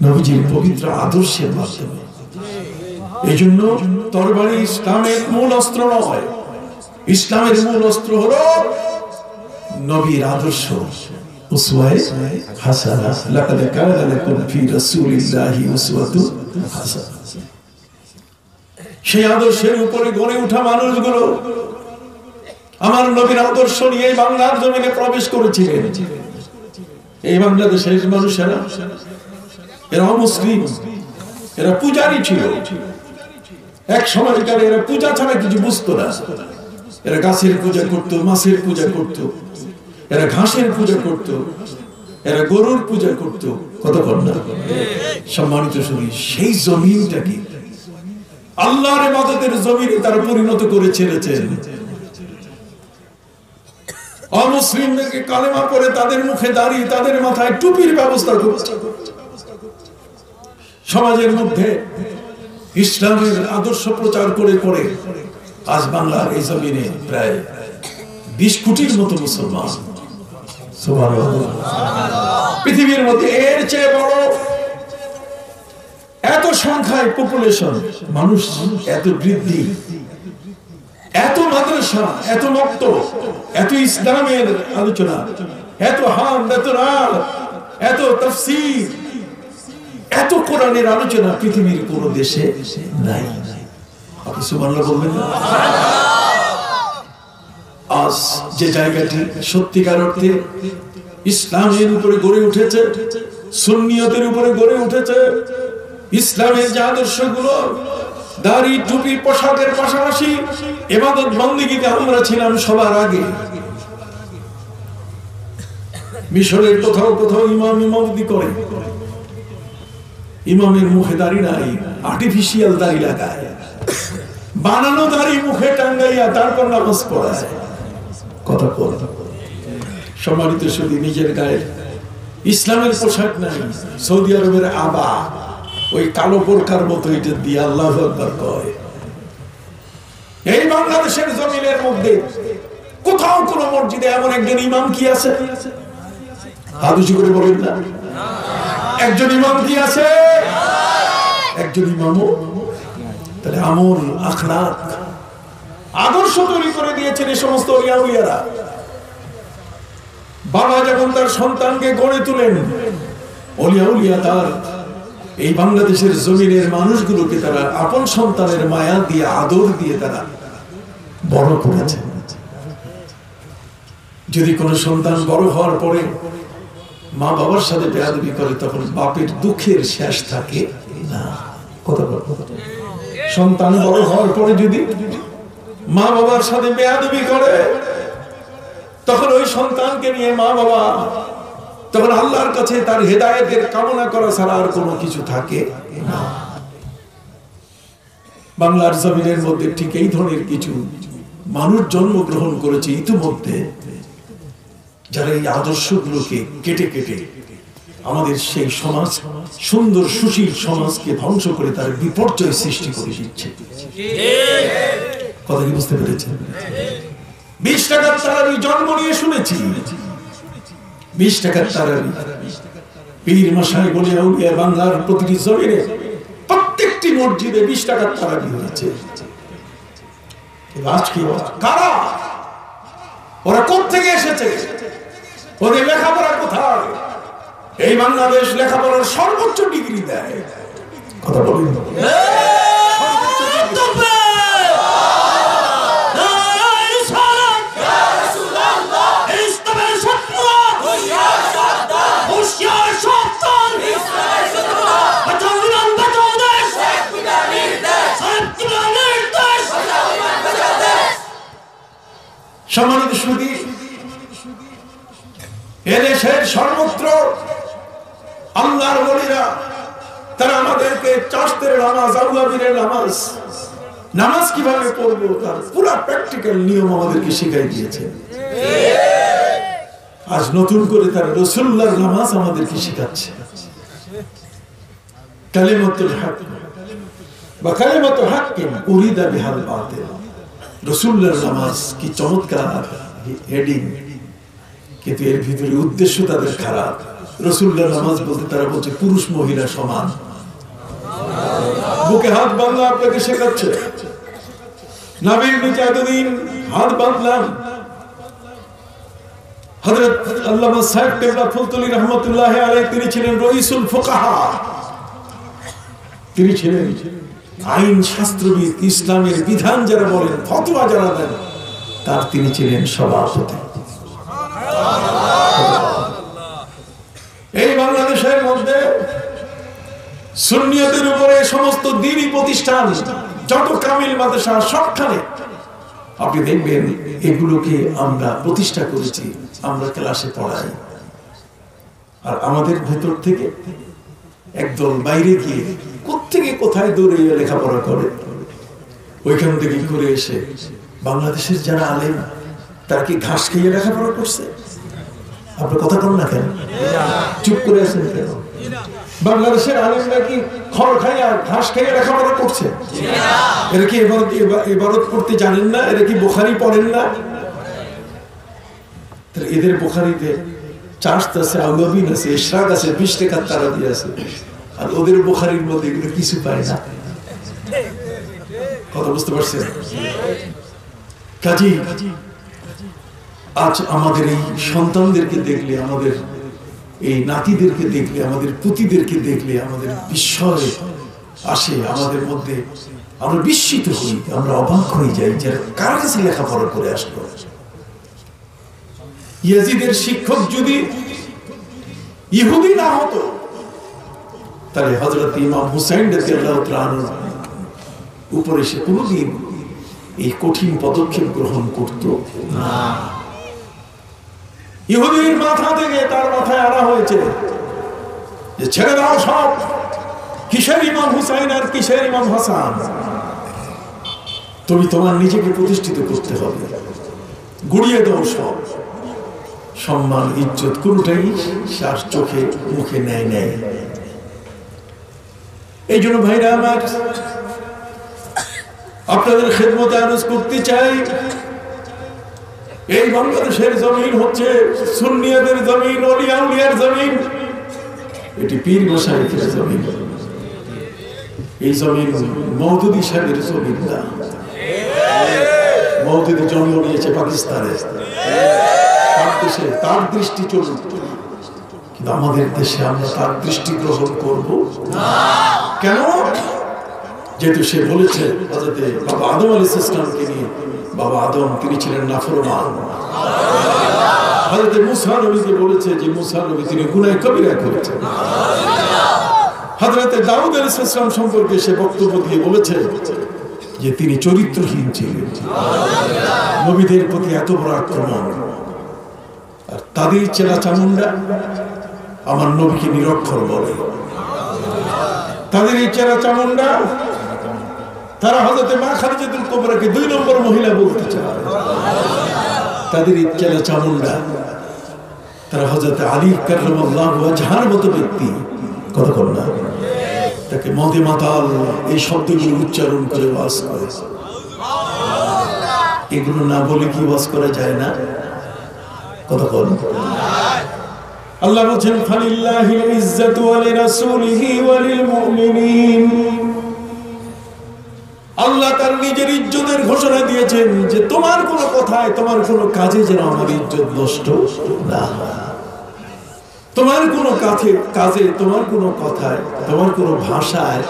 Speaker 1: নবীজির পবিত্র আদর্শের মাধ্যমে। এইজন্য তরবারি ইসলামের মূল অস্ত্র নয়। ইসলামের মূল অস্ত্র হলো নবীর আদর্শ, উসওয়ায়ে হাসানা। লাকাদ কানা লাকুম ফি রাসূলিল্লাহি উসওয়াতুন হাসানা। সেই আদর্শের উপরে গড়ে ওঠা মানুষগুলো আমার নবীর আদর্শ নিয়ে বাংলার জমিনে প্রবেশ করেছিলেন। এই বাংলাদেশের মানুষেরা এরা অমুসলিম, এরা পূজারী ছিল। এক সময়কার এরা পূজা ছাড়া কিছু বুঝতো না। এরা গাছের পূজা করত, মাছের পূজা করত, এরা ঘাসের পূজা করত, এরা গরুর পূজা করত। কত কন্যা সম্মানিত শুনি, সেই জমিনটাকে আল্লাহর ইবাদতের জমিনে তারা পরিণত করে ছেড়েছেন। অমুসলিমদেরকে কালেমা পড়ে তাদের মুখে দাঁড়িয়ে তাদের মাথায় টুপির ব্যবস্থা করছে। সমাজের মধ্যে ইসলামের আদর্শ প্রচার করে করে আজ বাংলার এই জমিনে প্রায় 20 কোটির মতো মুসলমান। সুবহানাল্লাহ। পৃথিবীর মধ্যে এর চেয়ে বড় এত সংখ্যায় পপুলেশন, মানুষ এত বৃদ্ধি, এত মাদ্রাসা, এত মক্তব, এত ইসলামের আলোচনা, এত হামদ, এত রাত, এত তাফসীর, এত কোরআনের আলোচনা পৃথিবীর কোন দেশে নাই। আপনি সুবহানাল্লাহ বলবেন না? আজ যে জায়গাটি সত্যিকার অর্থে ইসলামের উপরে গড়ে উঠেছে, সুন্নিয়তের উপরে গড়ে উঠেছে। ইসলামের যে আদর্শগুলো, দাড়ি টুপি পোশাকের পাশাপাশি ইবাদত বন্দেগীতে আমরা ছিলাম সবার আগে। মিশরের কোথাও কোথাও ইমাম ইমামতি করে, ইমামের মুখে দাড়ি নাই, আর্টিফিশিয়াল দাড়ি লাগায়, বানানো দাড়ি মুখে টাঙ্গাইয়া তারপর নামাজ পড়ায়। কথা বল। সম্মানিত শুধু নিজের গায়ে ইসলামের পোশাক নাই, সৌদি আরবের আবা ওই কালো বোরকার মতো এটা দিয়ে আল্লাহু আকবার কয়। এই বাংলাদেশের জমিনের মধ্যে কোথাও কোন মসজিদে এমন একজন ইমাম কি আছে? হাদুসি করে বলেন না, একজন ইমাম কি আছে? একজন ইমামও। তাহলে আমল, আখলাক, আদর্শ তৈরি করে দিয়েছেন এই সমস্ত ওলিয়া উলিয়ারা। বাবা যখন তার সন্তানকে গড়ে তোলেন, ওলিয়া উলিয়া তার এই বাংলাদেশের জমিনের মানুষগুলোকে তারা আপন সন্তানের মায়া দিয়ে, আদর দিয়ে তারা বড় করেছেন। যদি কোন সন্তান বড় হওয়ার পরে মা বাবার সাথে বেয়াদবি করে, তখন বাপের দুঃখের শেষ থাকে না। কথা বল। সন্তান বড় হওয়ার পরে যদি মা বাবার সাথে বেয়াদবি করে, তখন ওই সন্তানকে নিয়ে মা বাবা তখন আল্লাহর কাছে তার হেদায়েতের কামনা করা ছাড়া আর কোনো কিছু থাকে না। বাংলার জমিনের মধ্যে ঠিক এই ধরনের কিছু মানুষ জন্মগ্রহণ করেছে ইতিমধ্যে, যারা এই আদর্শগুলোকে কেটে কেটে আমাদের সেই সমাজ, সুন্দর সুশীল সমাজকে ধ্বংস করে তার বিপর্যয় সৃষ্টি করে দিচ্ছে। কথা কি বুঝতে পেরেছেন? 20 টাকার তারাবি জন্ম নিয়ে শুনেছি, 20 টাকার তারাবি পীর মশাই বলে আউলিয়া বাংলার প্রতিটি জমিনে প্রত্যেকটি মসজিদে 20 টাকার তারাবি হয়েছে। আজকে কারা? ওরা কোত্থেকে এসেছে? ওদের লেখাপড়া কোথায়? এই বাংলাদেশ লেখাপড়ার সর্বোচ্চ ডিগ্রি দেয়। কথা বলুন। সম্মানিত সুধী, এদেশের সর্বত্র আল্লাহর ওলিরা তারা আমাদেরকে চাষতের নামাজ, আউলাদের নামাজ, নামাজ কিভাবে পড়বো তার পুরো প্র্যাকটিক্যাল নিয়ম আমাদেরকে শিখাই দিয়েছে। আজ নতুন করে তারা রাসূলুল্লাহর নামাজ আমাদেরকে শেখাচ্ছে। কালিমাতুল হক বা কালিমাতুল হাক্কিন উরিদা বিহাল বাতিল। রাসূলুল্লাহর নামাজ কি চমৎকার হেডিং, কিন্তু এর ভিতরে উদ্দেশ্য তাদের খারাপ। রাসূলুল্লাহর নামাজ বলতে তারা বলছে পুরুষ মহিলা সমান। বুকে হাত বাঁধা আপনাকে শেখাচ্ছে, নাভির নিচে এতদিন হাত বাঁধলাম। হযরত আল্লামা সাহেব কেবলা ফুলতলি রহমাতুল্লাহি আলাইহি তিনি ছিলেন রইসুল ফুকাহা, তিনি ছিলেন আইন শাস্ত্রবিদ, ইসলামের বিধান যারা বলেন, ফতোয়া যারা দেন, তার তিনি ছিলেন সভাপতি। এই বাংলাদেশের মধ্যে সুন্নিয়তের উপরে সমস্ত দ্বীনি প্রতিষ্ঠান, যত কামিল মাদ্রাসা সবখানে আপনি দেখবেন এগুলোকে আমরা প্রতিষ্ঠা করেছি, আমরা ক্লাসে পড়াই। আর আমাদের ভেতর থেকে একদল বাইরে গিয়ে কোত্থেকে কোথায় দৌড়ে লেখাপড়া করে, ওইখান থেকে ঘুরে এসে বাংলাদেশের যারা আলেম তারা কি ঘাস খেয়ে লেখাপড়া করছে? আপনার কথা বল না কেন? চুপ করে আছেন কেন? বাংলাদেশের আলেমরা কি খড় খাইয়া ঘাস খাইয়া লেখাপড়া করছে? এরা কি ইবাদত করতে জানেন না? এরা কি বুখারী পড়েন না? এদের বুখারীতে চার্চ আছে, আউলাবিন আছে, ইশরাক আছে, 20 টাকার তারাবি আছে, আর ওদের বুখারীর মধ্যে এগুলো কিছু পায় না। কথা বুঝতে পারছেন? কাজী আজ আমাদের এই সন্তানদেরকে দেখলে, আমাদের এই নাতিদেরকে দেখলে, আমাদের পুতিদেরকে দেখলে আমাদের বিস্ময় আসে, আমাদের মধ্যে আমরা বিস্মিত হই, আমরা অবাক হয়ে যাই যে কার কাছে লেখাপড়া করে আসলো। ইয়াজিদের শিক্ষক যদি ইহুদি না হতো তাহলে হযরত ইমাম হুসাইন রাদিয়াল্লাহু তাআলার উপরে সে কোনদিন এই কঠিন পদক্ষেপ গ্রহণ করত না। ইহুদির মাথা থেকে তার মাথায় আনা হয়েছে যে ছেড়ে দাও সব, কিসের ইমাম হুসাইন আর কিসের ইমাম হাসান, তুমি তোমার নিজেকে প্রতিষ্ঠিত করতে হবে, গুড়িয়ে দাও সব। সম্মান ইজ্জত কোনটাই তার চোখে মুখে নেয় নেয়। এই জন্য ভাইরা আমার, আপনাদের খেদমতে আরজ করতে চাই, এই বাংলাদেশের জমিন হচ্ছে সুন্নিয়াদের জমিন, ওলিয়া উলিয়ার জমিন, এটি পীর মশাইখের জমিন। এই জমিন মওদুদি সাহেবের জমিন না। মওদুদি জন্ম নিয়েছে পাকিস্তানে, তার দেশে তার দৃষ্টি চলুক, কিন্তু আমাদের দেশে আমরা তার দৃষ্টি গ্রহণ করব না। কেন? যেহেতু সে বলেছে হযরত বাবা আদম আলাইহিস সালামকে নিয়ে, বাবা আদম তিনি ছিলেন নাফরমান। হযরত মুসা নবীকে বলেছে যে মুসা নবী তিনি গুনাহ কবিরা করেছেন। হযরত দাউদ আলাইহিস সালাম সম্পর্কে সে বক্তব্য দিয়ে বলেছে যে তিনি চরিত্রহীন ছিলেন। নবীদের প্রতি এত বড় আক্রমণ, আর তাদের চেলা চামুন্ডা আমার নবীকে নিরক্ষর বলে। তাদের এই চেলা চামুন্ডা তারা হযরত মা খাদিজাতুল কুবরাকে 2 নম্বর মহিলা বলতে চায়। তাদের এই চেলা চামুন্ডা তারা হযরত আলী কাররামাল্লাহু ওয়াজহার মতো ব্যক্তি, কথা বল না, তাকে মদে মাতাল এই শব্দগুলো উচ্চারণ করে ওয়াজ করে। এগুলো না বলে কি ওয়াজ করা যায় না? কথা বল। আল্লাহ বলেন ফালিল্লাহিল ইজ্জাতু ওয়া লিরাসূলিহি ওয়া লিল মুমিনিন। আল্লাহ তার নিজের ইজ্জতের ঘোষণা দিয়েছেন যে তোমার কোন কথায়, তোমার কোন কাজে যেন আমার ইজ্জত নষ্ট না হয়। তোমার কোন কাজে, তোমার কোন কথায়, তোমার কোন ভাষায়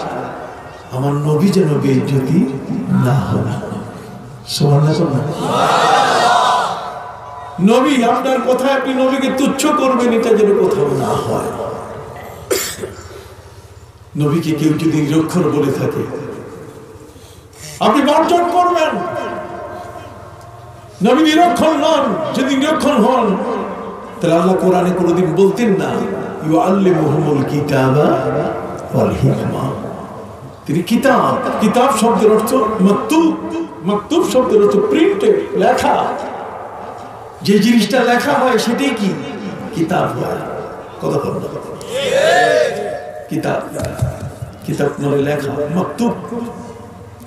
Speaker 1: আমার নবী যেন বেইজ্জতি না হয়। সুবহানাল্লাহ। নবী, আপনার কথায় আপনি নবীকে তুচ্ছ করবেন, এটা যেন কোথাও না হয়। নবীকে কেউ যদি নিরক্ষর বলে থাকে আপনি বর্জন করবেন। নবী নিরক্ষর নন। যদি নিরক্ষর হন তাহলে আল্লাহ কোরআনে কোনোদিন বলতেন না ইউআল্লিমুহুমুল কিতাবা ওয়াল হিকমা। তিনি কিতাব, কিতাব শব্দের অর্থ মাকতুব, মাকতুব শব্দের অর্থ প্রিন্টেড, লেখা। যে জিনিসটা লেখা হয় সেটাই কি কিতাব হয়। কথা বল না। কিতাব, কিতাব মানে লেখা। মাকতুব,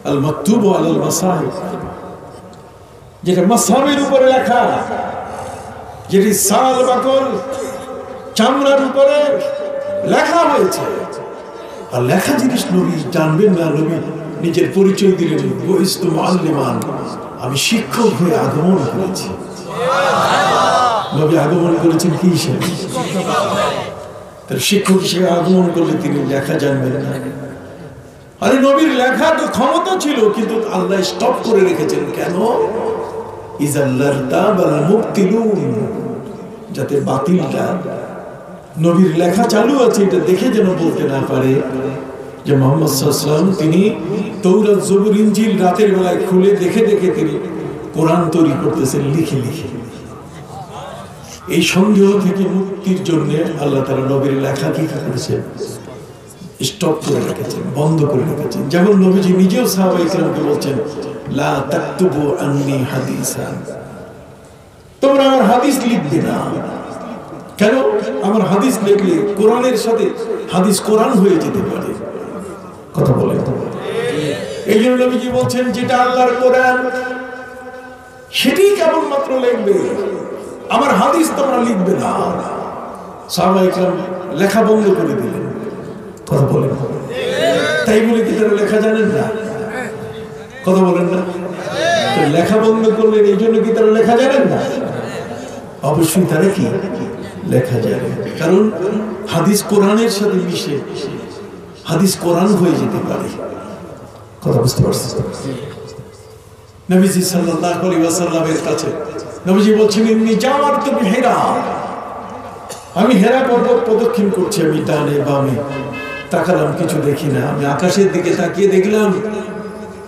Speaker 1: আল মাকতুব আলাল মাসাহিফ, যেটা মাসহাবের উপরে লেখা, যেটি সাল বাকল চামড়ার উপরে লেখা হয়েছে। আর লেখা জিনিস নবী জানবেন না। নবী নিজের পরিচয় দিলেন, বুইস্তু মুআল্লিমান, আমি শিক্ষক হয়ে আগমন করেছি। নবী আগমন করেছেন কি হিসেবে? তার শিক্ষক হিসেবে আগমন করলে তিনি লেখা জানবেন না। আরে নবীর লেখা তো ক্ষমতা ছিল, কিন্তু আল্লাহ স্টপ করে রেখেছেন। কেন? ইজাল্লারতাবাল মুবতিলুন, যাতে বাতিলটা, নবীর লেখা চালু আছে এটা দেখে যেন বলতে না পারে যে মুহাম্মদ সাল্লাল্লাহু আলাইহি ওয়াসাল্লাম তিনি তাওরাত জবুর ইনজিল রাতের বেলায় খুলে দেখে দেখে তিনি কোরআন তৈরি করতেছেন লিখে লিখে। এই সন্দেহ থেকে মুক্তির জন্য আল্লাহ তাআলা নবীর লেখা কি করেছেন? স্টপ করে রেখেছেন, বন্ধ করে রেখেছেন। যেমন নবীজি নিজেও সাহাবায়ে কেরামকে বলছেন লা তাকতুবু আন্নি হাদিসান, তোমরা আমার হাদিস লিখবে না। কেন? আমার হাদিস লিখলে কোরআনের সাথে হাদিস কোরআন হয়ে যেতে পারে। কথা বলে। এই জন্য নবীজি বলছেন যেটা আল্লাহর কোরআন সেটাই কেবলমাত্র লিখবে, আমার হাদিস তোমরা লিখবে না। সাহাবায়ে কেরাম লেখা বন্ধ করে দিলেন। কথা বলেন। তাই বলে কি তারা লেখা জানেন না? কথা বলেন না। লেখা বন্ধ করলেন এই জন্য কি তারা লেখা জানেন না? অবশ্যই তারা কি লেখা জানে, কারণ হাদিস কোরআনের সাথে মিশে হাদিস কোরআন হয়ে যেতে পারে। কথা বুঝতে পারছেন? নবীজি সাল্লাল্লাহু আলাইহি ওয়াসাল্লামের কাছে নবীজি বলছেন ইন্নী জাওয়ারতু বিহিরা, আমি হেরা পর্বত প্রদক্ষিণ করছি, আমি ডানে বামে তাকালাম, কিছু দেখি না। আমি আকাশের দিকে তাকিয়ে দেখলাম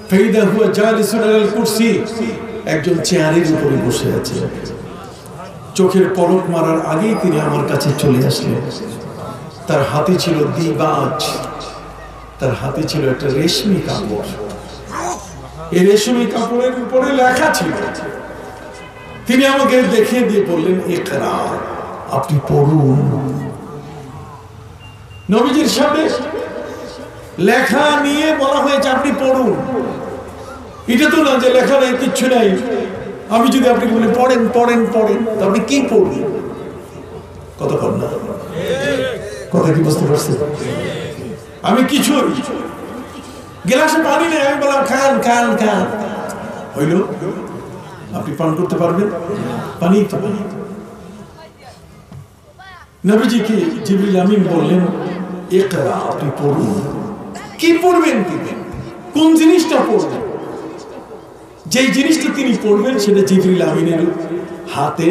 Speaker 1: ফাইদা হুয়া জালিসুন আলাল কুরসি, একজন চেয়ারের উপরে বসে আছে। চোখের পলক মারার আগেই তিনি আমার কাছে চলে আসলেন। তার হাতে ছিল দিবাজ, তার হাতে ছিল একটা রেশমি কাপড়। এই রেশমি কাপড়ের উপরে লেখা ছিল। তিনি আমাকে দেখিয়ে দিয়ে বললেন, ইকরা, আপনি পড়ুন। নবীজির সামনে লেখা নিয়ে বলা হয়েছে আপনি পড়ুন। এটা তো না যে লেখা নেই, কিচ্ছু নাই। আমি যদি আপনি বলি পড়েন পড়েন পড়েন, তো আপনি কি পড়বেন? কথা বল না, কথা কি বুঝতে পারছেন? আমি কিছু গ্লাসে পানি নেই, আমি বললাম খান খান খান, হইল? আপনি পান করতে পারবেন? পানি তো পানি। নবীজিকে জিবরিল আমিন বললেন, ইকরা, আপনি পড়ুন। কি পড়বেন তিনি? কোন জিনিসটা পড়বেন? যেই জিনিসটা তিনি পড়বেন সেটা জিবরিল আমিনের হাতে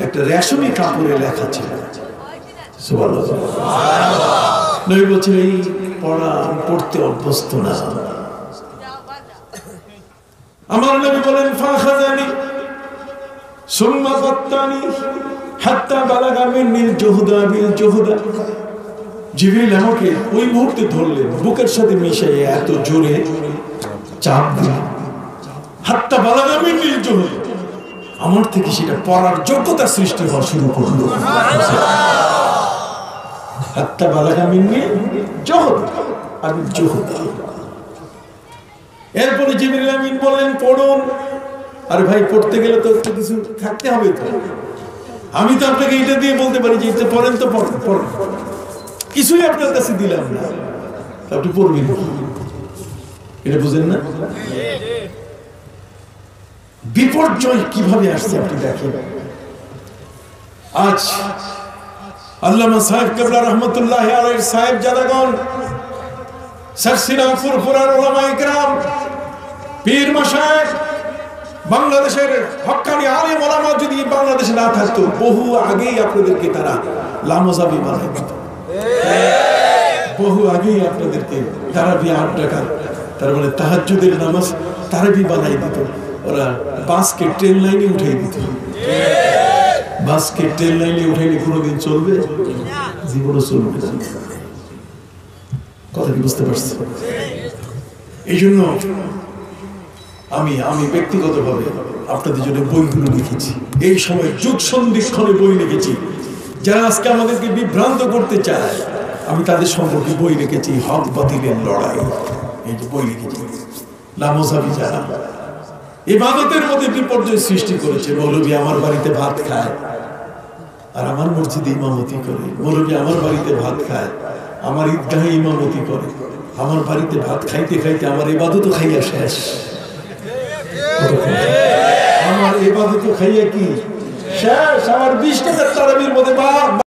Speaker 1: একটা রেশমি কাপড়ে লেখা ছিল। সুবহানাল্লাহ। নবী বলছেন, এই পড়া পড়তে অভ্যস্ত না। আমার নবী বলেন, ফাখাযানি সুম্মা গাত্তানি হাত্তা বালাগা মিন্নিল জুহদা বিল জুহদা। জিবরিল আমাকে ওই মুহূর্তে ধরলেন, বুকের সাথে মিশিয়ে এত জোরে চাপ দিলেন, হাত্তা বালাগা মিন্নিল জুহদা, আমার থেকে সেটা পড়ার যোগ্যতা সৃষ্টি হওয়া শুরু করলো। হাত্তা বালাগা মিন্নিল জুহদা আর জুহদা। এরপরে জিবরিল আমিন বললেন, পড়ুন। আরে ভাই, পড়তে গেলে তো একটু কিছু থাকতে হবে তো। আমি তো আপনাকে এটা দিয়ে বলতে পারি যে এটা পড়েন, তো পড়েন পড়েন, কিছুই আপনার কাছে দিলাম না, আপনি পড়বেন। এটা বুঝেন না? বিপর্যয় কিভাবে আসছে আপনি দেখেন। আজ আল্লামা সাহেব কেবলা রহমতুল্লাহ আলাইহির সাহেব জাদাগণ, সারসিনা ফুরফুরার উলামায়ে কেরাম, পীর মাশায়েখ, বাংলাদেশের হক্কানি আলেম ওলামা যদি বাংলাদেশে না থাকতো, বহু আগেই আপনাদেরকে তারা লামজাবি বানাই দিত। বহু আগেই আপনাদেরকে তারাবি 8 টাকা, তার মানে তাহাজ্জুদের নামাজ তারাবি বানাই দিত। ওরা বাসকে ট্রেন লাইনে উঠিয়ে দিত। বাসকে ট্রেন লাইনে উঠাইলে কোনোদিন চলবে? জীবনও চলবে না। কথা কি বুঝতে পারছি? এই জন্য আমি ব্যক্তিগতভাবে আপনাদের জন্য বইগুলো লিখেছি। এই সময় যুগ সন্ধিক্ষণে বই লিখেছি। যারা আজকে আমাদেরকে বিভ্রান্ত করতে চায়, আমি তাদের সম্পর্কে বই লিখেছি। হক বাতিলের লড়াই, এই যে বই লিখেছি। লামজাবি যারা ইবাদতের মধ্যে বিপর্যয় সৃষ্টি করেছে। মৌলভী আমার বাড়িতে ভাত খায় আর আমার মসজিদে ইমামতি করে। মৌলভী আমার বাড়িতে ভাত খায়, আমার ঈদগাহে ইমামতি করে। আমার বাড়িতে ভাত খাইতে খাইতে আমার ইবাদত খাইয়া শেষ। আমার ইবাদত খাইয়া কি শেষ? আমার 20 টাকার তারাবির মধ্যে